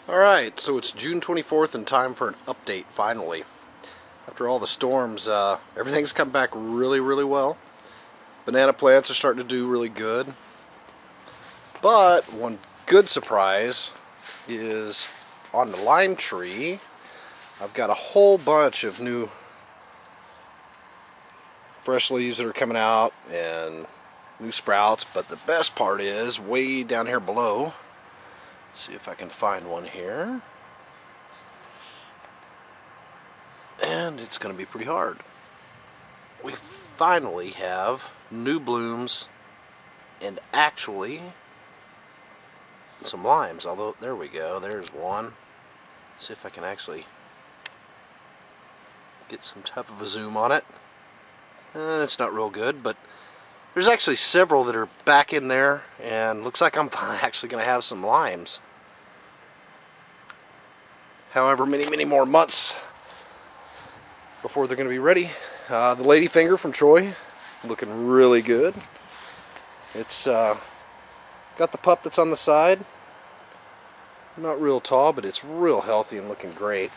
Alright, so it's June 24th and time for an update finally. After all the storms, everything's come back really well. Banana plants are starting to do really good. But one good surprise is on the lime tree. I've got a whole bunch of new fresh leaves that are coming out and new sprouts, but the best part is way down here below. See if I can find one here. And it's going to be pretty hard. We finally have new blooms and actually some limes. Although, there we go, there's one. See if I can actually get some type of a zoom on it. It's not real good, but there's actually several that are back in there, and looks like I'm actually going to have some limes. However, many more months before they're going to be ready. The ladyfinger from Troy, looking really good. It's got the pup that's on the side. Not real tall, but it's real healthy and looking great.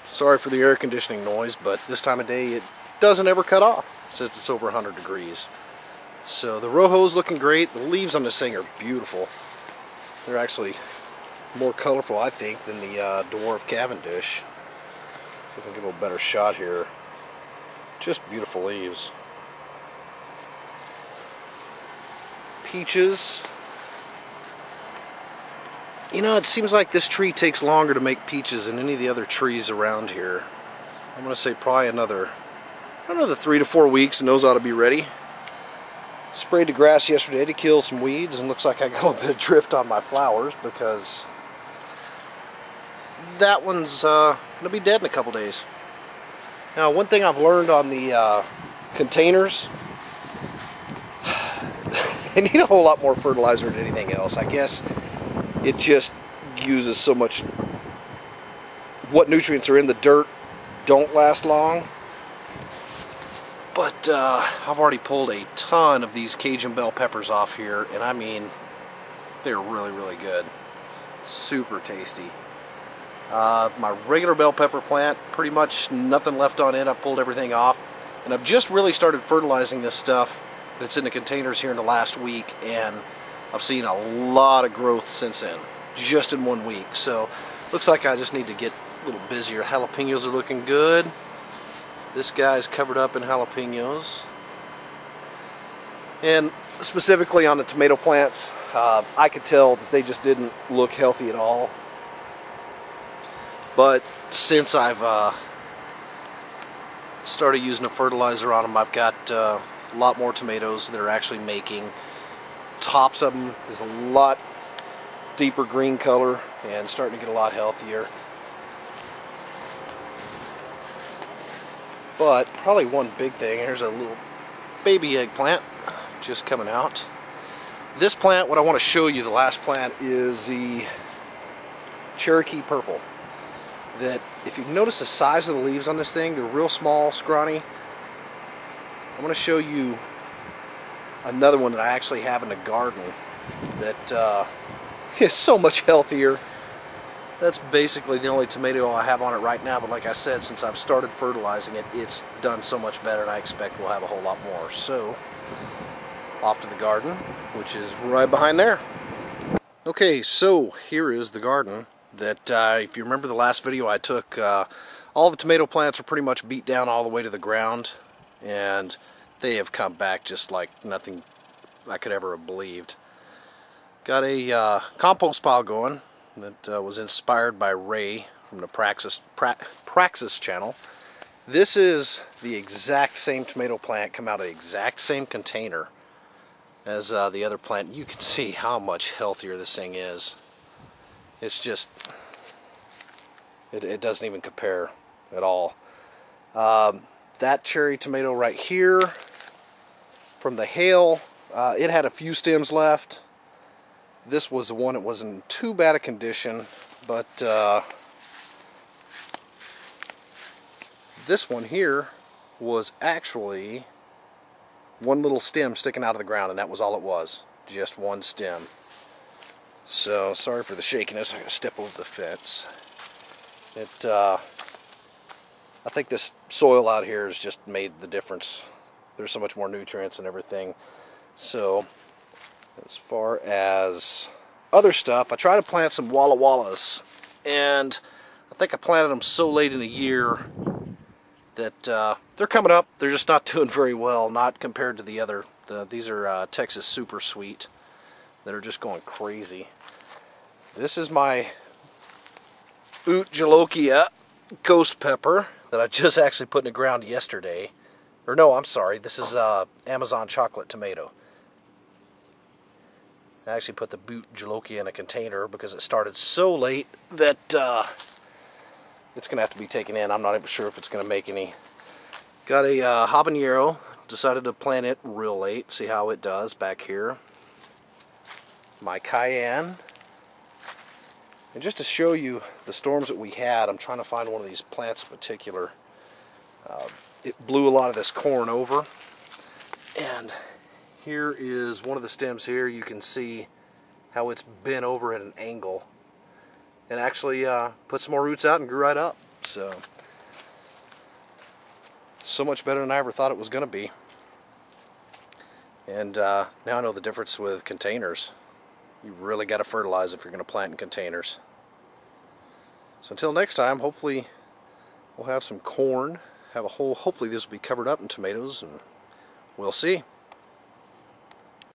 Sorry for the air conditioning noise, but this time of day it doesn't ever cut off since it's over 100 degrees. So the Rojo's looking great. The leaves on this thing are beautiful. They're actually more colorful, I think, than the Dwarf Cavendish. See if I can get a little better shot here. Just beautiful leaves. Peaches. You know, it seems like this tree takes longer to make peaches than any of the other trees around here. I'm going to say probably another 3 to 4 weeks and those ought to be ready. Sprayed the grass yesterday to kill some weeds, and looks like I got a little bit of drift on my flowers because that one's going to be dead in a couple days. Now, one thing I've learned on the containers, they need a whole lot more fertilizer than anything else. I guess it just uses so much. What nutrients are in the dirt don't last long. But I've already pulled a ton of these Cajun bell peppers off here, and I mean, they're really good. Super tasty. My regular bell pepper plant, pretty much nothing left on it. I pulled everything off, and I've just really started fertilizing this stuff that's in the containers here in the last week, and I've seen a lot of growth since then, just in 1 week. So looks like I just need to get a little busier. Jalapenos are looking good. This guy's covered up in jalapenos. And specifically on the tomato plants, I could tell that they just didn't look healthy at all. But since I've started using a fertilizer on them, I've got a lot more tomatoes that are actually making. Tops of them is a lot deeper green color and starting to get a lot healthier. But probably one big thing, here's a little baby eggplant just coming out. This plant, what I want to show you, the last plant, is the Cherokee Purple. That, if you notice the size of the leaves on this thing, they're real small, scrawny. I'm going to show you another one that I actually have in the garden that is so much healthier. That's basically the only tomato I have on it right now, but like I said, since I've started fertilizing it, it's done so much better, and I expect we'll have a whole lot more. So, off to the garden, which is right behind there. Okay, so here is the garden that, if you remember the last video I took, all the tomato plants are pretty much beat down all the way to the ground, and they have come back just like nothing I could ever have believed. Got a compost pile going that was inspired by Ray from the Praxis channel. This is the exact same tomato plant, come out of the exact same container as the other plant. You can see how much healthier this thing is. It's just, it doesn't even compare at all. That cherry tomato right here from the hale, it had a few stems left. This was the one that wasn't in too bad a condition, but this one here was actually one little stem sticking out of the ground, and that was all it was, just one stem. So sorry for the shakiness. I gotta step over the fence. I think this soil out here has just made the difference. There's so much more nutrients and everything. So as far as other stuff, I try to plant some Walla Wallas, and I think I planted them so late in the year that they're coming up. They're just not doing very well, not compared to the other. These are Texas Super Sweet that are just going crazy. This is my Oot Jalokia ghost pepper that I just actually put in the ground yesterday. Or no, I'm sorry, this is Amazon chocolate tomato. I actually put the Oot Jalokia in a container because it started so late that it's going to have to be taken in. I'm not even sure if it's going to make any. Got a habanero. Decided to plant it real late. See how it does back here. My cayenne. And just to show you the storms that we had, I'm trying to find one of these plants in particular. It blew a lot of this corn over. And here is one of the stems here. You can see how it's bent over at an angle. And actually put some more roots out and grew right up. So much better than I ever thought it was going to be. And now I know the difference with containers. You really got to fertilize if you're going to plant in containers. So until next time, hopefully we'll have some corn. Hopefully this will be covered up in tomatoes, and we'll see.